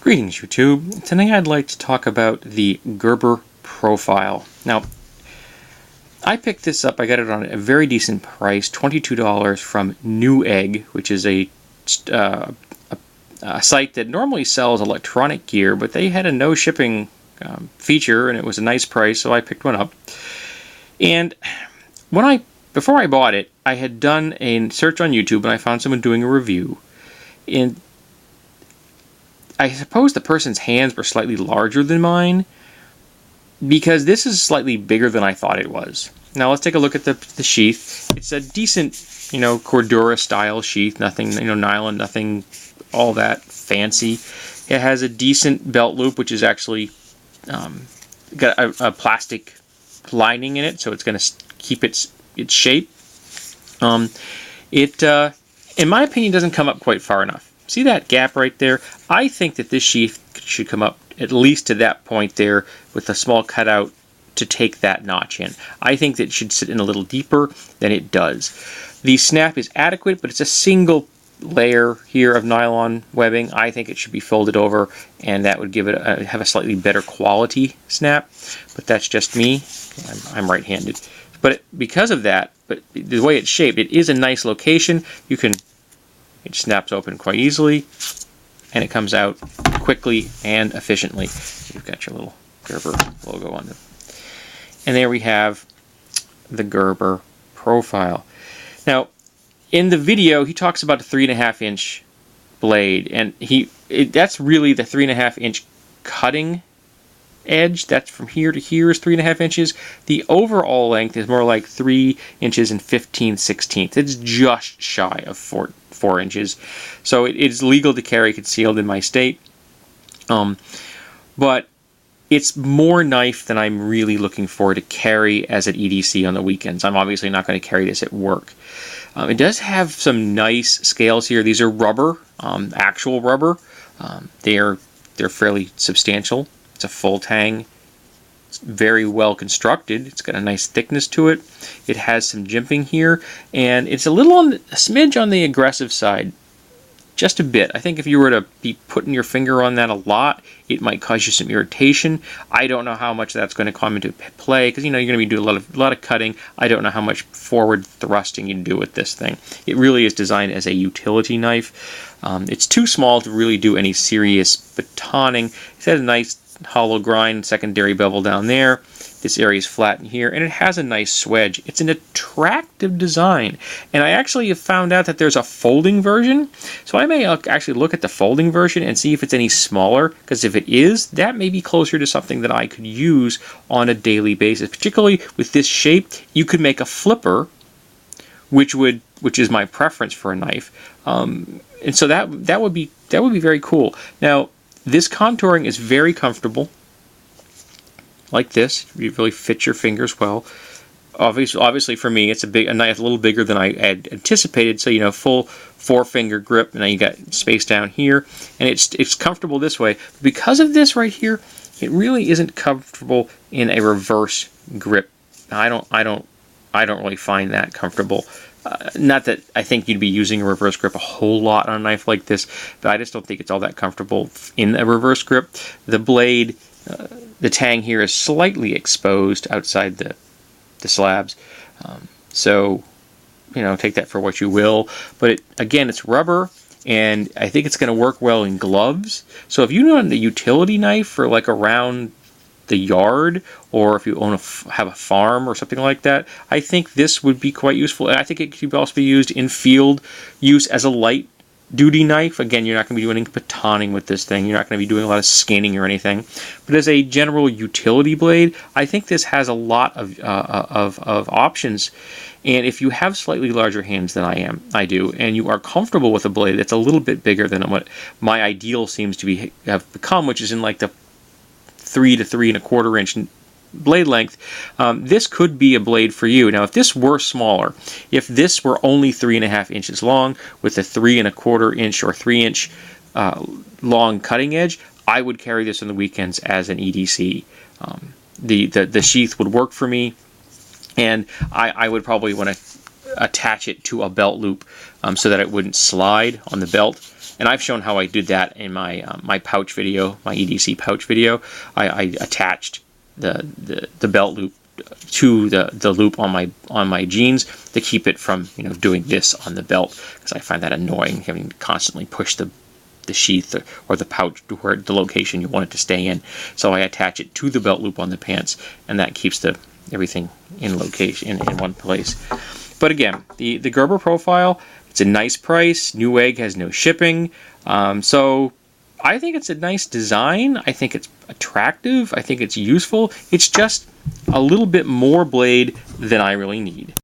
Greetings, YouTube. Today I'd like to talk about the Gerber profile. Now, I picked this up, I got it on a very decent price, $22 from Newegg, which is a site that normally sells electronic gear, but they had a no shipping feature and it was a nice price, so I picked one up. And before I bought it, I had done a search on YouTube and I found someone doing a review. And I suppose the person's hands were slightly larger than mine, because this is slightly bigger than I thought it was. Now let's take a look at the sheath. It's a decent, Cordura style sheath, nothing, nylon, nothing all that fancy. It has a decent belt loop, which is actually got a plastic lining in it, so it's going to keep its shape. In my opinion, doesn't come up quite far enough. See that gap right there? I think that this sheath should come up at least to that point there with a small cutout to take that notch in. I think that it should sit in a little deeper than it does. The snap is adequate, but it's a single layer here of nylon webbing. I think it should be folded over, and that would give it have a slightly better quality snap. But that's just me. I'm right-handed. But because of that, but the way it's shaped, it is a nice location. It snaps open quite easily, and it comes out quickly and efficiently. You've got your little Gerber logo on it. And there we have the Gerber profile. Now, in the video, he talks about a 3.5-inch blade, and that's really the 3.5-inch cutting edge. That's from here to here is 3.5 inches. The overall length is more like 3 inches and 15/16. It's just shy of 4 inches. So it is legal to carry concealed in my state. But it's more knife than I'm really looking for to carry as an EDC on the weekends. I'm obviously not going to carry this at work. It does have some nice scales here. These are rubber, actual rubber. They're fairly substantial. It's a full Tang. It's very well constructed. It's got a nice thickness to it. It has some jimping here, and it's a smidge on the aggressive side. Just a bit. I think if you were to be putting your finger on that a lot, it might cause you some irritation. I don't know how much that's going to come into play, because you're going to be doing a lot of cutting. I don't know how much forward thrusting you do with this thing. It really is designed as a utility knife. It's too small to really do any serious batoning. It has a nice hollow grind, secondary bevel down there. This area is flat in here, and it has a nice swedge. It's an attractive design, and I actually have found out that there's a folding version, so I may actually look at the folding version and see if it's any smaller, because if it is, that may be closer to something that I could use on a daily basis. Particularly with this shape, you could make a flipper, which is my preference for a knife, and so that would be very cool. Now, this contouring is very comfortable, like this. You really fit your fingers well. Obviously for me, it's a knife a little bigger than I had anticipated. So full 4-finger grip, and now you got space down here, and it's comfortable this way. Because of this right here, it really isn't comfortable in a reverse grip. I don't really find that comfortable. Not that I think you'd be using a reverse grip a whole lot on a knife like this, but I just don't think it's all that comfortable in a reverse grip. The blade, the Tang here is slightly exposed outside the slabs, so take that for what you will. But again, it's rubber, and I think it's going to work well in gloves. So if you want a utility knife for like around the yard, or if you have a farm or something like that, I think this would be quite useful. And I think it could also be used in field use as a light duty knife. Again, you're not going to be doing any batoning with this thing. You're not going to be doing a lot of skinning or anything. But as a general utility blade, I think this has a lot of options. And if you have slightly larger hands than I do, and you are comfortable with a blade that's a little bit bigger than what my ideal seems to have become, which is in like the 3 to 3.25 inch blade length, this could be a blade for you. Now, if this were smaller, if this were only 3.5 inches long with a 3.25 inch or 3 inch long cutting edge, I would carry this on the weekends as an EDC. The sheath would work for me, and I would probably want to attach it to a belt loop so that it wouldn't slide on the belt. And I've shown how I did that in my my pouch video, my EDC pouch video. I attached the belt loop to the loop on my jeans to keep it from doing this on the belt, because I find that annoying, having to constantly push the sheath or the pouch to where the location you want it to stay in. So I attach it to the belt loop on the pants, and that keeps everything in location in one place. But again, the Gerber profile, it's a nice price. Newegg has no shipping, so I think it's a nice design. I think it's attractive. I think it's useful. It's just a little bit more blade than I really need.